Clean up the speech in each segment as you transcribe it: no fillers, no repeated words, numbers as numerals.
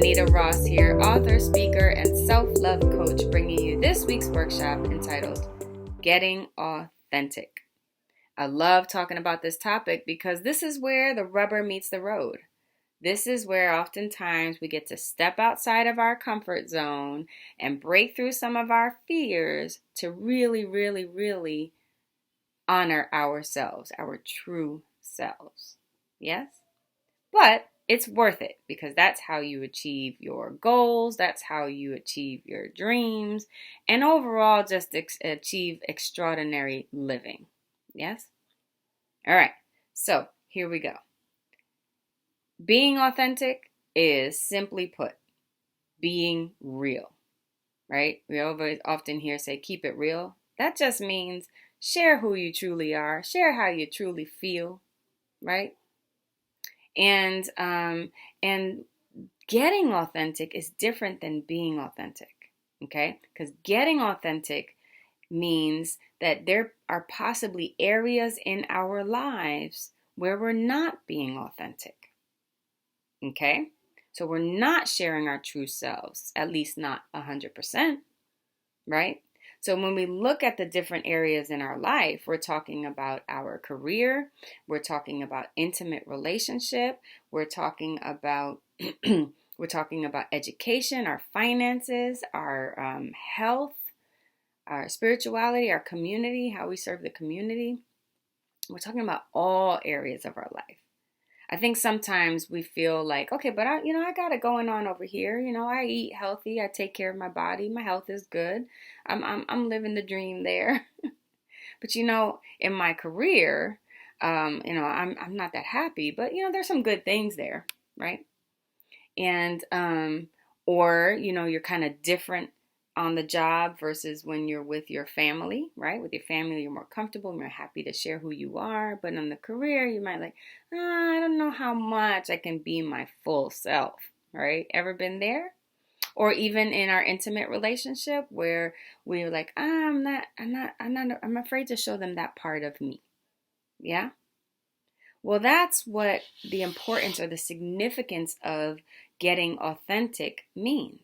Anita Ross here, author, speaker, and self-love coach, bringing you this week's workshop entitled Getting Authentic. I love talking about this topic because this is where the rubber meets the road. This is where oftentimes we get to step outside of our comfort zone and break through some of our fears to really honor ourselves, our true selves. Yes? But it's worth it because that's how you achieve your goals. That's how you achieve your dreams and overall just achieve extraordinary living. Yes? All right. So here we go. Being authentic is simply put, being real, right? We often hear say, keep it real. That just means share who you truly are, share how you truly feel, right? And getting authentic is different than being authentic, okay? Because getting authentic means that there are possibly areas in our lives where we're not being authentic, okay? So we're not sharing our true selves, at least not 100%, right? So when we look at the different areas in our life, we're talking about our career, we're talking about intimate relationship, we're talking about education, our finances, our health, our spirituality, our community, how we serve the community. We're talking about all areas of our life. I think sometimes we feel like, okay, but I got it going on over here. I eat healthy. I take care of my body. My health is good. I'm living the dream there. But in my career, I'm not that happy. But there's some good things there, right? And or you're kind of different on the job versus when you're with your family, right? With your family, you're more comfortable, you're happy to share who you are. But in the career, you might I don't know how much I can be my full self, right? Ever been there? Or even in our intimate relationship where we're like, I'm afraid to show them that part of me. Yeah? Well, that's what the importance or the significance of getting authentic means.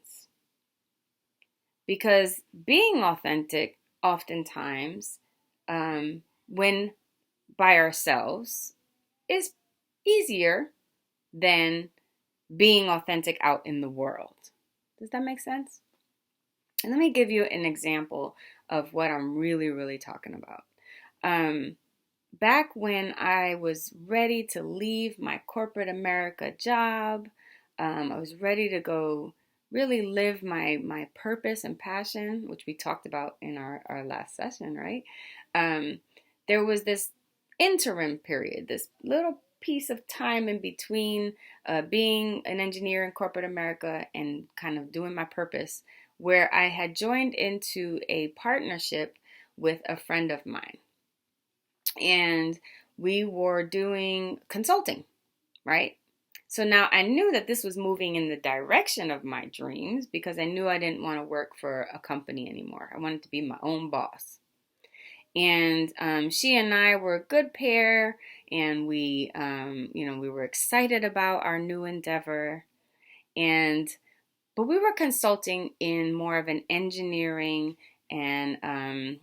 Because being authentic, oftentimes, when by ourselves, is easier than being authentic out in the world. Does that make sense? And let me give you an example of what I'm really talking about. Back when I was ready to leave my corporate America job, I was ready to go really live my purpose and passion, which we talked about in our last session, right? There was this interim period, this little piece of time in between being an engineer in corporate America and kind of doing my purpose, where I had joined into a partnership with a friend of mine. And we were doing consulting, right? So now I knew that this was moving in the direction of my dreams because I knew I didn't want to work for a company anymore. I wanted to be my own boss. And she and I were a good pair, and we were excited about our new endeavor. But we were consulting in more of an engineering and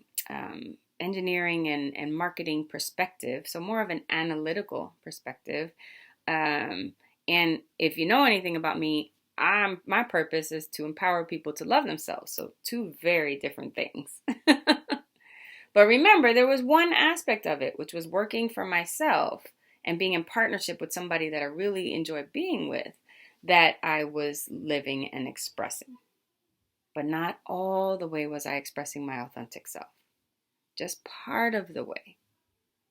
marketing perspective, so more of an analytical perspective. And if you know anything about me, my purpose is to empower people to love themselves. So two very different things. But remember, there was one aspect of it, which was working for myself and being in partnership with somebody that I really enjoy being with, that I was living and expressing. But not all the way was I expressing my authentic self. Just part of the way,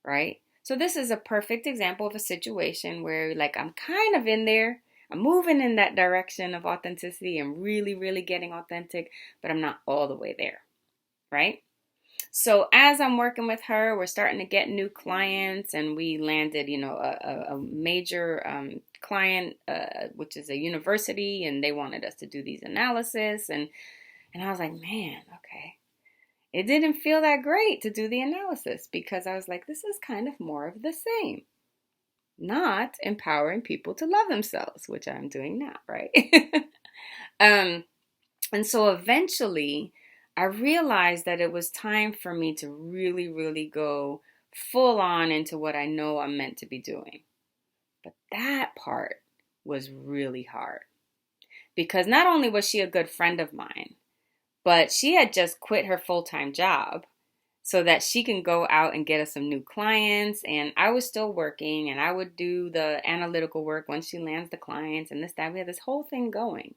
right? So this is a perfect example of a situation where I'm kind of in there. I'm moving in that direction of authenticity and really getting authentic, but I'm not all the way there, right? So as I'm working with her, we're starting to get new clients, and we landed, a major client, which is a university, and they wanted us to do these analysis. And I was like, man, okay. It didn't feel that great to do the analysis because I was like, this is kind of more of the same. not empowering people to love themselves, which I'm doing now, right? um, and so eventually I realized that it was time for me to really, really go full on into what I know I'm meant to be doing. But that part was really hard because not only was she a good friend of mine, but she had just quit her full-time job so that she can go out and get us some new clients. And I was still working and I would do the analytical work once she lands the clients and this, that. We had this whole thing going.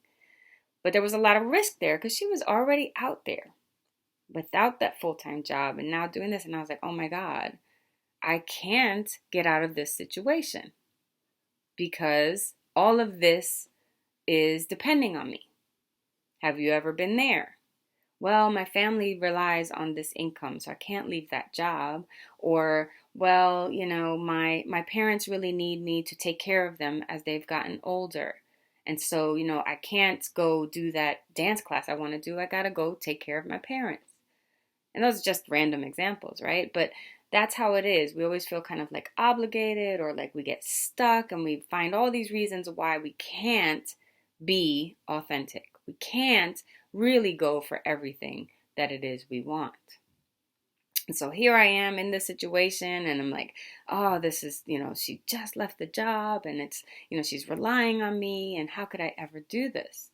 But there was a lot of risk there because she was already out there without that full-time job and now doing this. And I was like, oh my God, I can't get out of this situation because all of this is depending on me. Have you ever been there? Well, my family relies on this income, so I can't leave that job. Or, well, my parents really need me to take care of them as they've gotten older. And so, I can't go do that dance class I want to do. I got to go take care of my parents. And those are just random examples, right? But that's how it is. We always feel kind of like obligated or like we get stuck and we find all these reasons why we can't be authentic. We can't really go for everything that it is we want. And so here I am in this situation and I'm like, oh, this is, she just left the job and it's, she's relying on me and how could I ever do this?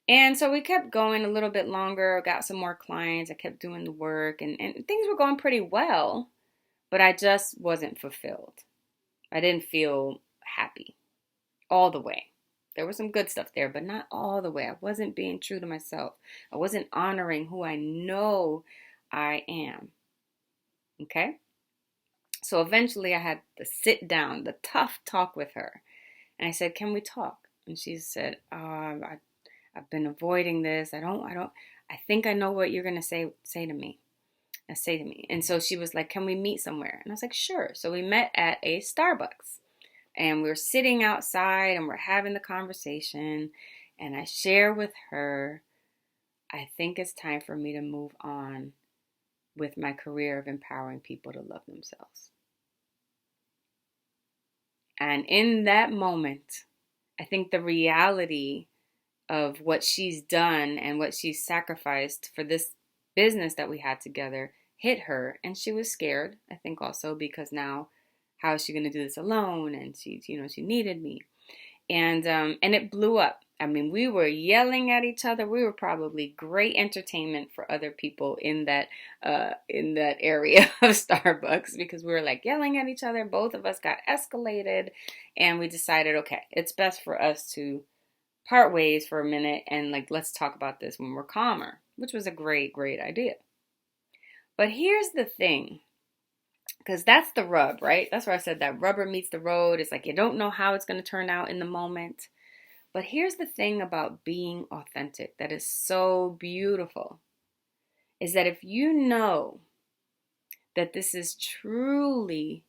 And so we kept going a little bit longer, got some more clients. I kept doing the work and things were going pretty well, but I just wasn't fulfilled. I didn't feel happy all the way. There was some good stuff there, but not all the way. I wasn't being true to myself. I wasn't honoring who I know I am. Okay? So eventually I had to sit down, the tough talk with her. And I said, can we talk? And she said, I've been avoiding this. I think I know what you're going to say to me. And so she was like, can we meet somewhere? And I was like, sure. So we met at a Starbucks and we're sitting outside and we're having the conversation. And I share with her, I think it's time for me to move on with my career of empowering people to love themselves. And in that moment, I think the reality of what she's done and what she's sacrificed for this business that we had together hit her. And she was scared, I think also because now how is she going to do this alone? And she needed me. And it blew up. I mean, we were yelling at each other. We were probably great entertainment for other people in that area of Starbucks because we were like yelling at each other. Both of us got escalated and we decided, okay, it's best for us to part ways for a minute and let's talk about this when we're calmer, which was a great, great idea. But here's the thing, because that's the rub, right? That's where I said that rubber meets the road. It's like you don't know how it's going to turn out in the moment. But here's the thing about being authentic that is so beautiful, is that if you know that this is truly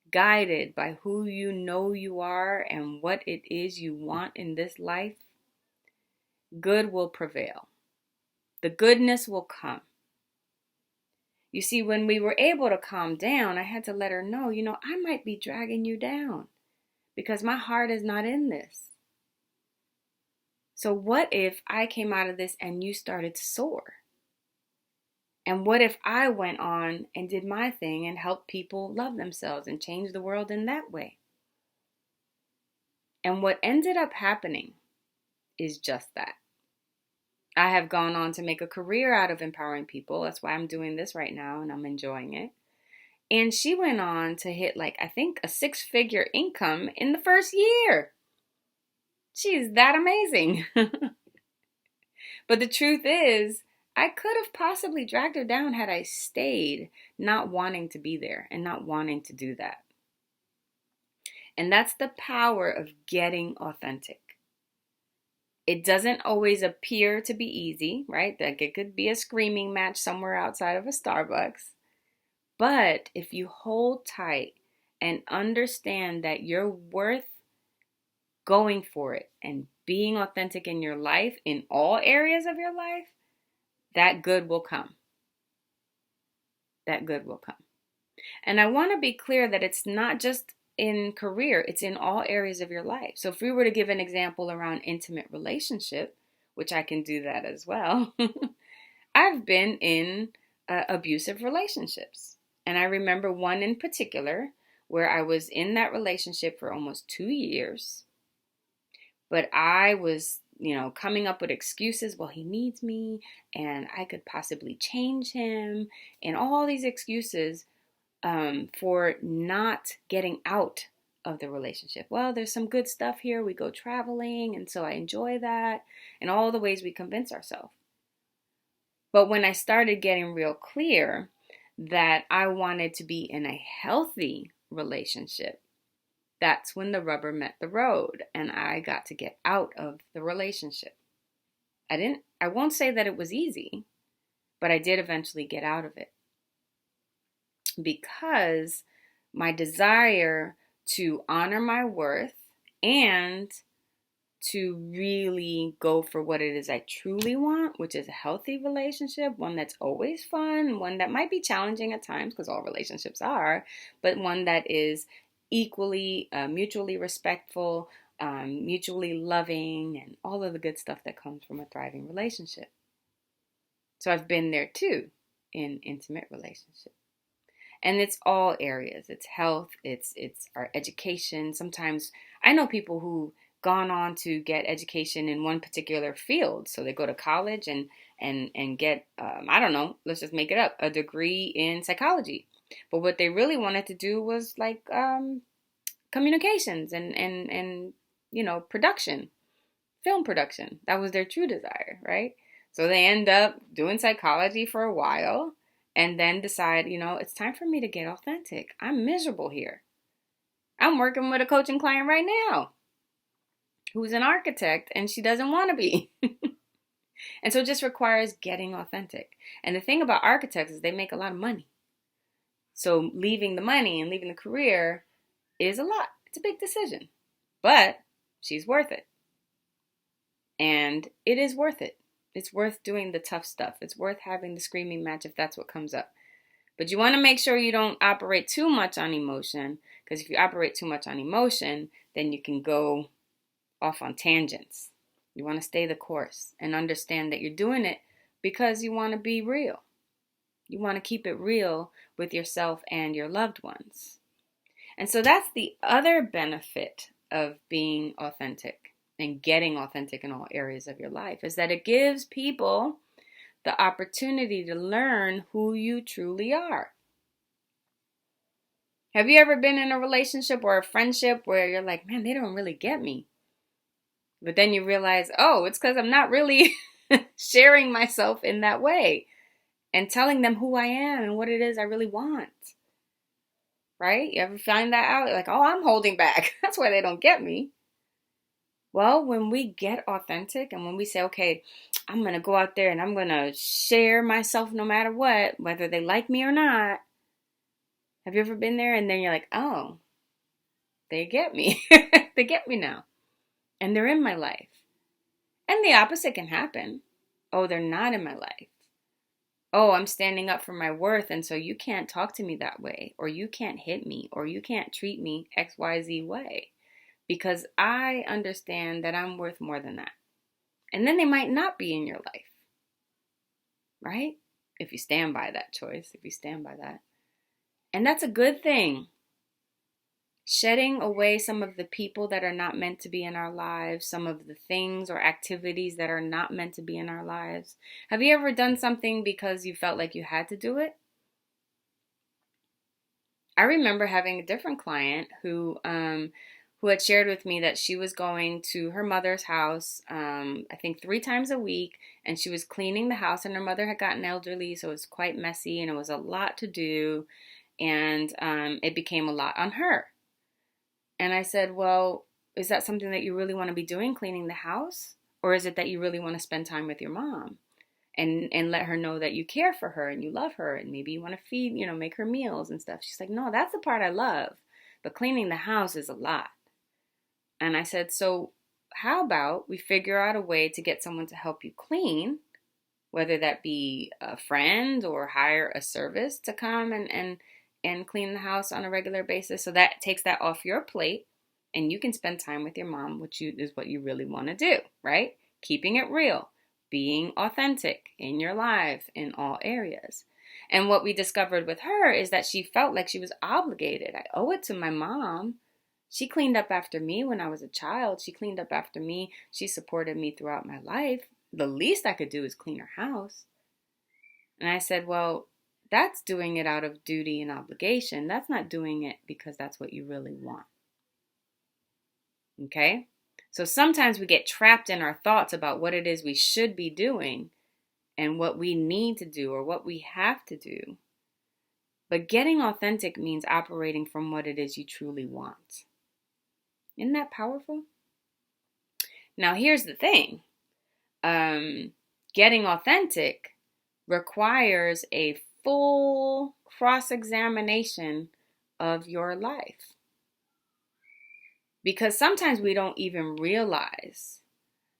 guided by who you know you are and what it is you want in this life, good will prevail. The goodness will come. You see, when we were able to calm down, I had to let her know, I might be dragging you down because my heart is not in this. So what if I came out of this and you started to soar? And what if I went on and did my thing and helped people love themselves and change the world in that way? And what ended up happening is just that. I have gone on to make a career out of empowering people. That's why I'm doing this right now and I'm enjoying it. And she went on to hit I think a 6-figure income in the first year. She's that amazing. But the truth is, I could have possibly dragged her down had I stayed not wanting to be there and not wanting to do that. And that's the power of getting authentic. It doesn't always appear to be easy, right? Like it could be a screaming match somewhere outside of a Starbucks. But if you hold tight and understand that you're worth going for it and being authentic in your life, in all areas of your life, that good will come. That good will come. And I want to be clear that it's not just in career, it's in all areas of your life. So if we were to give an example around intimate relationship, which I can do that as well, I've been in abusive relationships. And I remember one in particular where I was in that relationship for almost 2 years, but I was, coming up with excuses. Well, he needs me and I could possibly change him, and all these excuses for not getting out of the relationship. Well, there's some good stuff here. We go traveling, and so I enjoy that, and all the ways we convince ourselves. But when I started getting real clear that I wanted to be in a healthy relationship, that's when the rubber met the road and I got to get out of the relationship. I won't say that it was easy, but I did eventually get out of it because my desire to honor my worth and to really go for what it is I truly want, which is a healthy relationship, one that's always fun, one that might be challenging at times, because all relationships are, but one that is equally mutually respectful, mutually loving, and all of the good stuff that comes from a thriving relationship. So I've been there too in intimate relationships. And it's all areas. It's health, it's our education. Sometimes I know people who gone on to get education in one particular field. So they go to college and get, I don't know, let's just make it up, a degree in psychology. But what they really wanted to do was like communications and production, film production. That was their true desire, right? So they end up doing psychology for a while and then decide, it's time for me to get authentic. I'm miserable here. I'm working with a coaching client right now who's an architect and she doesn't want to be. And so it just requires getting authentic. And the thing about architects is they make a lot of money. So leaving the money and leaving the career is a lot. It's a big decision. But she's worth it. And it is worth it. It's worth doing the tough stuff. It's worth having the screaming match if that's what comes up. But you want to make sure you don't operate too much on emotion, because if you operate too much on emotion, then you can go off on tangents. You want to stay the course and understand that you're doing it because you want to be real. You want to keep it real with yourself and your loved ones. And so that's the other benefit of being authentic and getting authentic in all areas of your life, is that it gives people the opportunity to learn who you truly are. Have you ever been in a relationship or a friendship where you're like, man, they don't really get me? But then you realize, oh, it's because I'm not really sharing myself in that way and telling them who I am and what it is I really want. Right? You ever find that out? Like, oh, I'm holding back. That's why they don't get me. Well, when we get authentic and when we say, okay, I'm going to go out there and I'm going to share myself no matter what, whether they like me or not. Have you ever been there? And then you're like, oh, they get me. They get me now. And they're in my life. And the opposite can happen. Oh, they're not in my life. Oh, I'm standing up for my worth, and so you can't talk to me that way, or you can't hit me, or you can't treat me XYZ way, because I understand that I'm worth more than that. And then they might not be in your life, right? If you stand by that choice, if you stand by that. And that's a good thing. Shedding away some of the people that are not meant to be in our lives, some of the things or activities that are not meant to be in our lives. Have you ever done something because you felt like you had to do it? I remember having a different client who had shared with me that she was going to her mother's house, I think 3 times a week, and she was cleaning the house, and her mother had gotten elderly, so it was quite messy, and it was a lot to do, and it became a lot on her. And I said, well, is that something that you really want to be doing, cleaning the house? Or is it that you really want to spend time with your mom and let her know that you care for her and you love her and maybe you want to feed, make her meals and stuff? She's like, no, that's the part I love. But cleaning the house is a lot. And I said, so how about we figure out a way to get someone to help you clean, whether that be a friend or hire a service to come and and clean the house on a regular basis. So that takes that off your plate and you can spend time with your mom, which is what you really want to do, right? Keeping it real, being authentic in your life in all areas. And what we discovered with her is that she felt like she was obligated. I owe it to my mom. She cleaned up after me when I was a child. She cleaned up after me. She supported me throughout my life. The least I could do is clean her house. And I said, well, that's doing it out of duty and obligation. That's not doing it because that's what you really want. Okay? So sometimes we get trapped in our thoughts about what it is we should be doing and what we need to do or what we have to do. But getting authentic means operating from what it is you truly want. Isn't that powerful? Now, here's the thing. Getting authentic requires a full cross-examination of your life. Because sometimes we don't even realize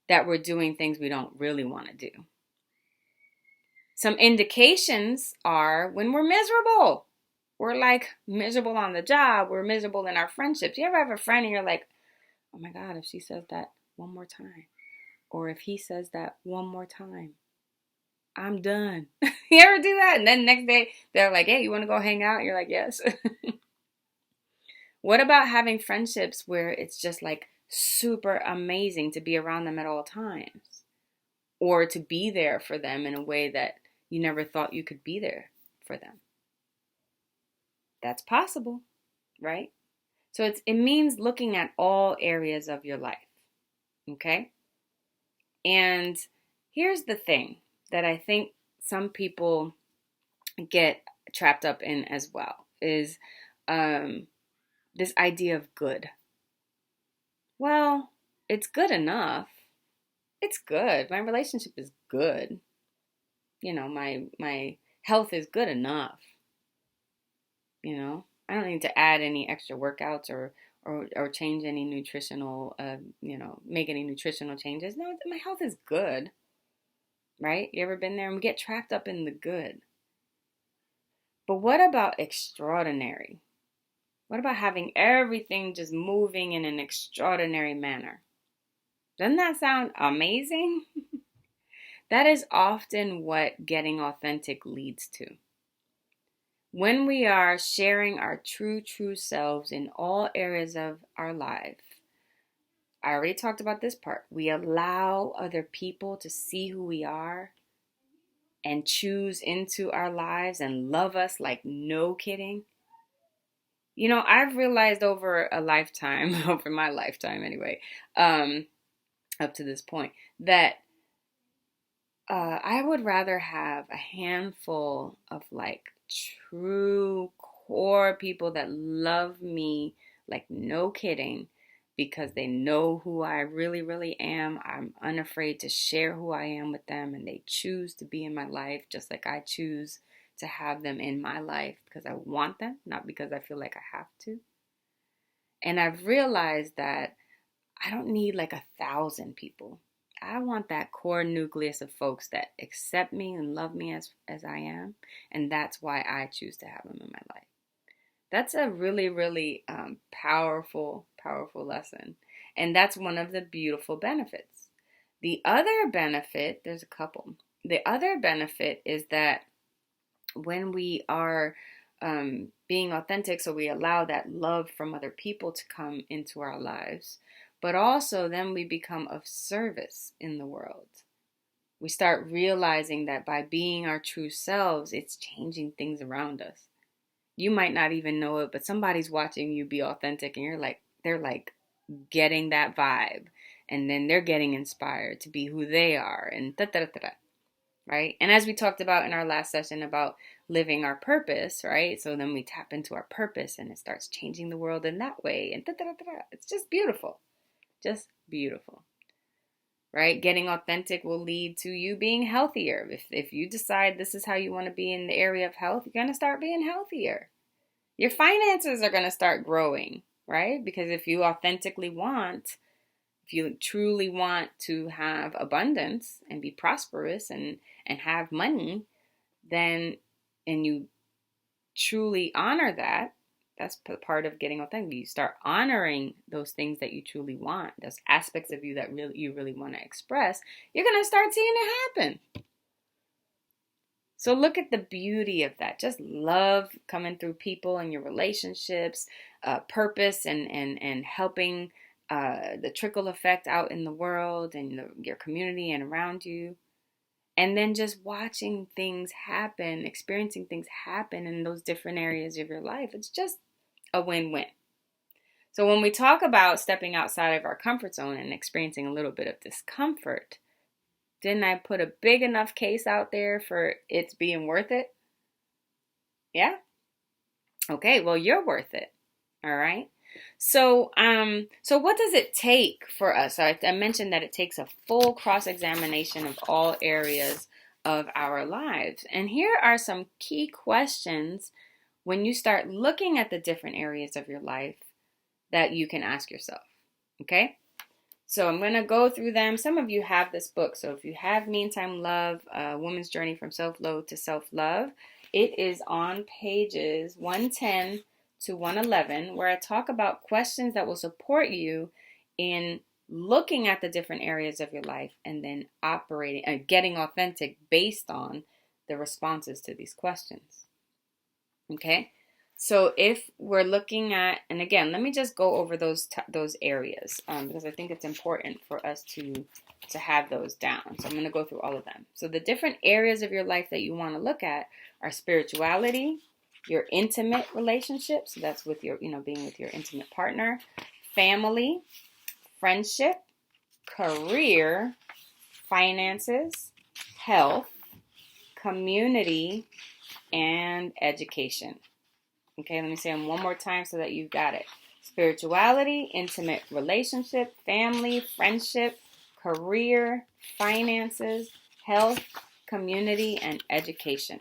that we're doing things we don't really want to do. Some indications are when we're miserable. We're like miserable on the job. We're miserable in our friendships. You ever have a friend and you're like, oh my God, if she says that one more time, or if he says that one more time, I'm done. You ever do that? And then next day they're like, hey, you want to go hang out? And you're like, yes. What about having friendships where it's just like super amazing to be around them at all times, or to be there for them in a way that you never thought you could be there for them? That's possible, right? So it means looking at all areas of your life, okay? And here's the thing that I think some people get trapped up in as well is this idea of good. Well, it's good enough. It's good. My relationship is good. You know, my health is good enough. You know, I don't need to add any extra workouts or change any nutritional, make any nutritional changes. No, my health is good, right? You ever been there? And we get trapped up in the good. But what about extraordinary? What about having everything just moving in an extraordinary manner? Doesn't that sound amazing? That is often what getting authentic leads to. When we are sharing our true selves in all areas of our life, I already talked about this part. We allow other people to see who we are and choose into our lives and love us like no kidding. You know, I've realized over a lifetime, over my lifetime anyway, up to this point, that I would rather have a handful of like true core people that love me like no kidding because they know who I really am. I'm unafraid to share who I am with them and they choose to be in my life just like I choose to have them in my life because I want them, not because I feel like I have to. And I've realized that I don't need like 1,000 people. I want that core nucleus of folks that accept me and love me as I am. And that's why I choose to have them in my life. That's a really powerful lesson. And that's one of the beautiful benefits. The other benefit, there's a couple. The other benefit is that when we are being authentic, so we allow that love from other people to come into our lives, but also then we become of service in the world. We start realizing that by being our true selves, it's changing things around us. You might not even know it, but somebody's watching you be authentic and they're like getting that vibe. And then they're getting inspired to be who they are and right? And as we talked about in our last session about living our purpose, right? So then we tap into our purpose and it starts changing the world in that way. And it's just beautiful. Just beautiful, right? Getting authentic will lead to you being healthier. If you decide this is how you want to be in the area of health, you're going to start being healthier. Your finances are going to start growing, right? Because if you truly want to have abundance and be prosperous and have money, then, and you truly honor that, that's part of getting authentic. You start honoring those things that you truly want, those aspects of you that you really want to express. You're gonna start seeing it happen. So look at the beauty of that. Just love coming through people and your relationships, purpose and helping the trickle effect out in the world and your community and around you. And then just watching things happen, experiencing things happen in those different areas of your life. It's just a win-win. So when we talk about stepping outside of our comfort zone and experiencing a little bit of discomfort, didn't I put a big enough case out there for it being worth it? Yeah? Okay, well, you're worth it. All right? So what does it take for us? I mentioned that it takes a full cross-examination of all areas of our lives. And here are some key questions when you start looking at the different areas of your life that you can ask yourself. Okay? So I'm going to go through them. Some of you have this book. So if you have Meantime Love, Woman's Journey from Self-Loathe to Self-Love, it is on pages 110 to 111, where I talk about questions that will support you in looking at the different areas of your life and then operating and getting authentic based on the responses to these questions. Okay? So if we're looking at, and again, let me just go over those areas because I think it's important for us to have those down. So I'm going to go through all of them. So the different areas of your life that you want to look at are spirituality, your intimate relationships. So that's with your, being with your intimate partner, family, friendship, career, finances, health, community, and education. Okay, let me say them one more time so that you've got it. Spirituality, intimate relationship, family, friendship, career, finances, health, community, and education.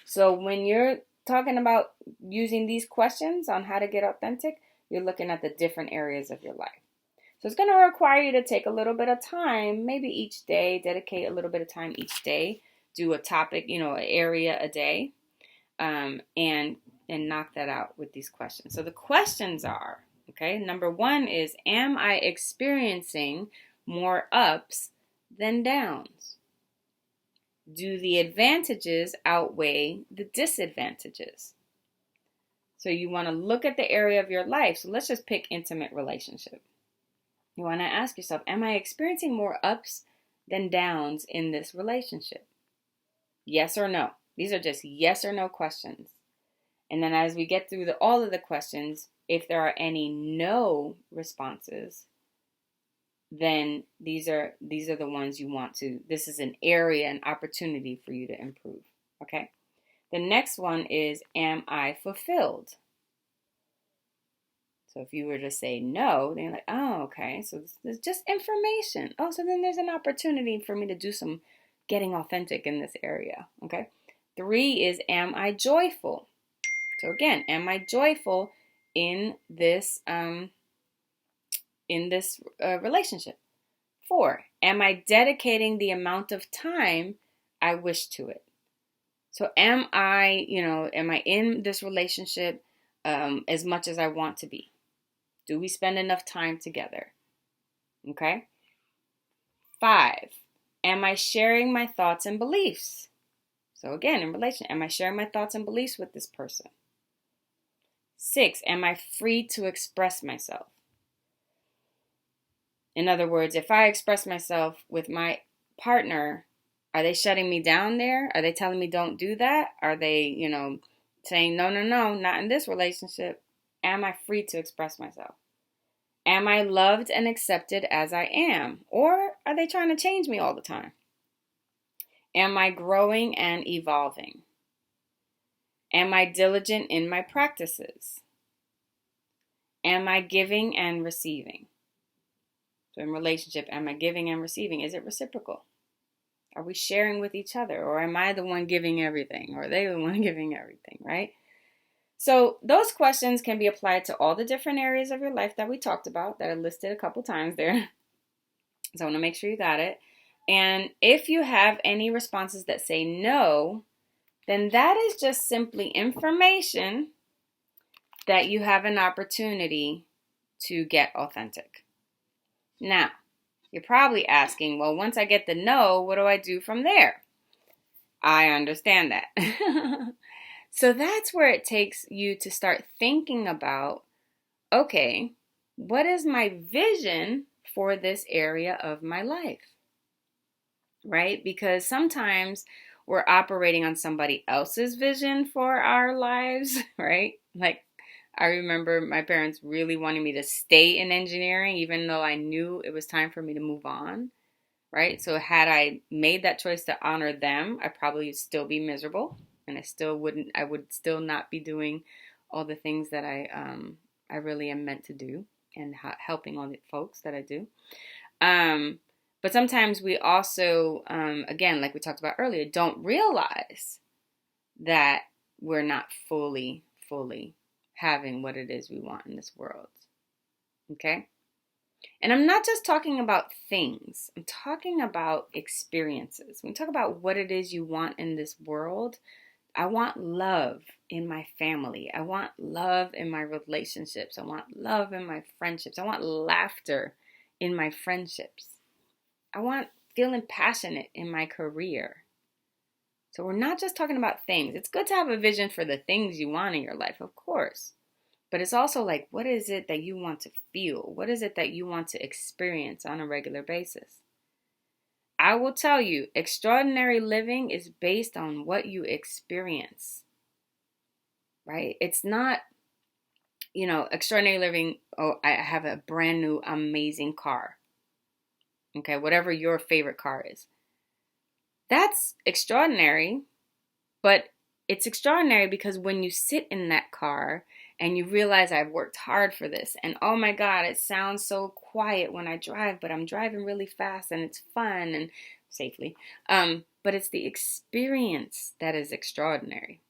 So when you're talking about using these questions on how to get authentic, you're looking at the different areas of your life. So it's going to require you to take a little bit of time, maybe each day, dedicate a little bit of time each day, do a topic, an area a day, and knock that out with these questions. So the questions are, okay, number one is, am I experiencing more ups than downs? Do the advantages outweigh the disadvantages? So you want to look at the area of your life. So let's just pick intimate relationship. You want to ask yourself, am I experiencing more ups than downs in this relationship? Yes or no? These are just yes or no questions. And then as we get through all of the questions, if there are any no responses, then these are the ones you want to, this is an area, an opportunity for you to improve. Okay? The next one is, am I fulfilled? So if you were to say no, then you're like, oh, okay. So there's just information. Oh, so then there's an opportunity for me to do some getting authentic in this area. Okay? 3 is, am I joyful? So again, am I joyful in this relationship? 4, am I dedicating the amount of time I wish to it? So am I in this relationship as much as I want to be? Do we spend enough time together? Okay. 5, am I sharing my thoughts and beliefs? So again, in relation, am I sharing my thoughts and beliefs with this person? 6, am I free to express myself? In other words, if I express myself with my partner, are they shutting me down there? Are they telling me don't do that? Are they, saying no, not in this relationship? Am I free to express myself? Am I loved and accepted as I am? Or are they trying to change me all the time? Am I growing and evolving? Am I diligent in my practices? Am I giving and receiving? So in relationship, am I giving and receiving? Is it reciprocal? Are we sharing with each other? Or am I the one giving everything? Or are they the one giving everything, right? So those questions can be applied to all the different areas of your life that we talked about, that are listed a couple times there. So I want to make sure you got it. And if you have any responses that say no, then that is just simply information that you have an opportunity to get authentic. Now, you're probably asking, well, once I get the no, what do I do from there? I understand that. So that's where it takes you to start thinking about, okay, what is my vision for this area of my life? Right? Because sometimes we're operating on somebody else's vision for our lives, right? Like, I remember my parents really wanting me to stay in engineering, even though I knew it was time for me to move on, right? So had I made that choice to honor them, I probably would still be miserable, and I would still not be doing all the things that I really am meant to do, and helping all the folks that I do. But sometimes we also, again, like we talked about earlier, don't realize that we're not fully having what it is we want in this world. Okay? And I'm not just talking about things, I'm talking about experiences. When we talk about what it is you want in this world, I want love in my family. I want love in my relationships. I want love in my friendships. I want laughter in my friendships. I want feeling passionate in my career. So we're not just talking about things. It's good to have a vision for the things you want in your life, of course. But it's also like, what is it that you want to feel? What is it that you want to experience on a regular basis? I will tell you, extraordinary living is based on what you experience, right? It's not, extraordinary living, oh, I have a brand new, amazing car. Okay, whatever your favorite car is. That's extraordinary, but it's extraordinary because when you sit in that car and you realize I've worked hard for this, and oh my God, it sounds so quiet when I drive, but I'm driving really fast and it's fun and safely. But it's the experience that is extraordinary,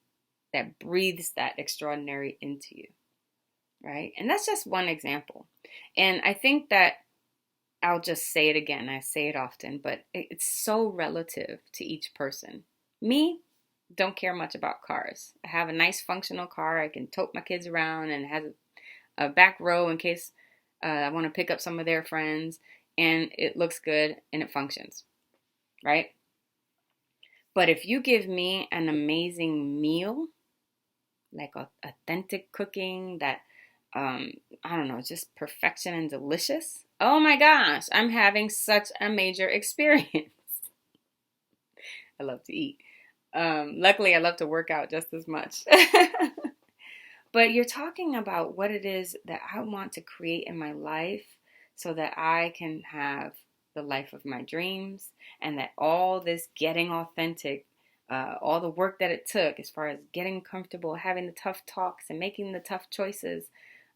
that breathes that extraordinary into you, right? And that's just one example. And I think that I'll just say it again. I say it often, but it's so relative to each person. Me, don't care much about cars. I have a nice functional car. I can tote my kids around, and it has a back row in case I want to pick up some of their friends, and it looks good and it functions, right? But if you give me an amazing meal, like authentic cooking that, I don't know, just perfection and delicious, oh my gosh, I'm having such a major experience. I love to eat. Luckily, I love to work out just as much. But you're talking about what it is that I want to create in my life so that I can have the life of my dreams, and that all this getting authentic, all the work that it took as far as getting comfortable, having the tough talks and making the tough choices,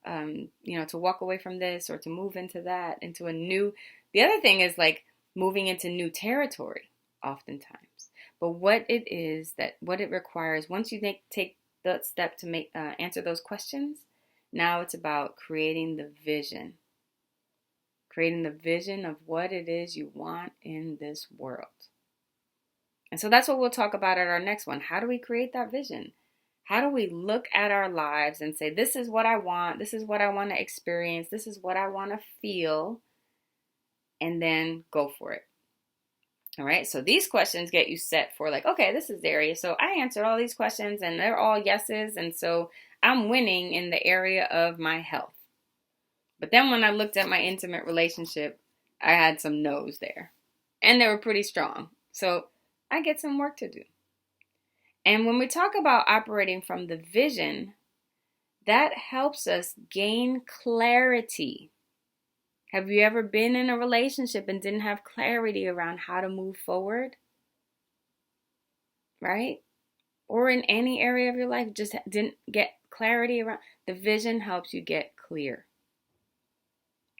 to walk away from this or to move into that, into a new, the other thing is like moving into new territory oftentimes. But what it requires, once you take the step to answer those questions, now it's about creating the vision of what it is you want in this world. And so that's what we'll talk about at our next one. How do we create that vision? How do we look at our lives and say, this is what I want, this is what I want to experience, this is what I want to feel, and then go for it. All right, so these questions get you set for like, okay, this is the area. So I answered all these questions and they're all yeses. And so I'm winning in the area of my health. But then when I looked at my intimate relationship, I had some no's there. And they were pretty strong. So I get some work to do. And when we talk about operating from the vision, that helps us gain clarity. Have you ever been in a relationship and didn't have clarity around how to move forward? Right? Or in any area of your life, just didn't get clarity around. The vision helps you get clear.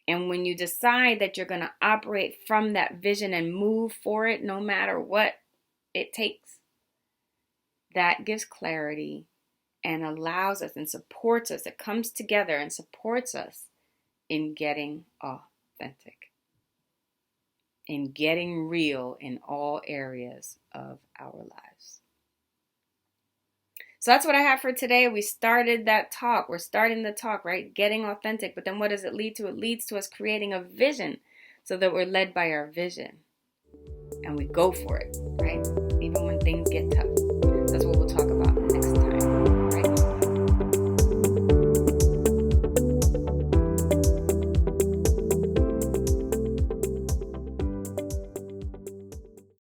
And when you decide that you're going to operate from that vision and move for it, no matter what it takes, that gives clarity and allows us and supports us. It comes together and supports us in getting authentic, in getting real in all areas of our lives. So that's what I have for today. We started that talk. We're starting the talk, right? Getting authentic. But then what does it lead to? It leads to us creating a vision so that we're led by our vision. And we go for it, right? Even when things get tough. That's what we'll talk about next time.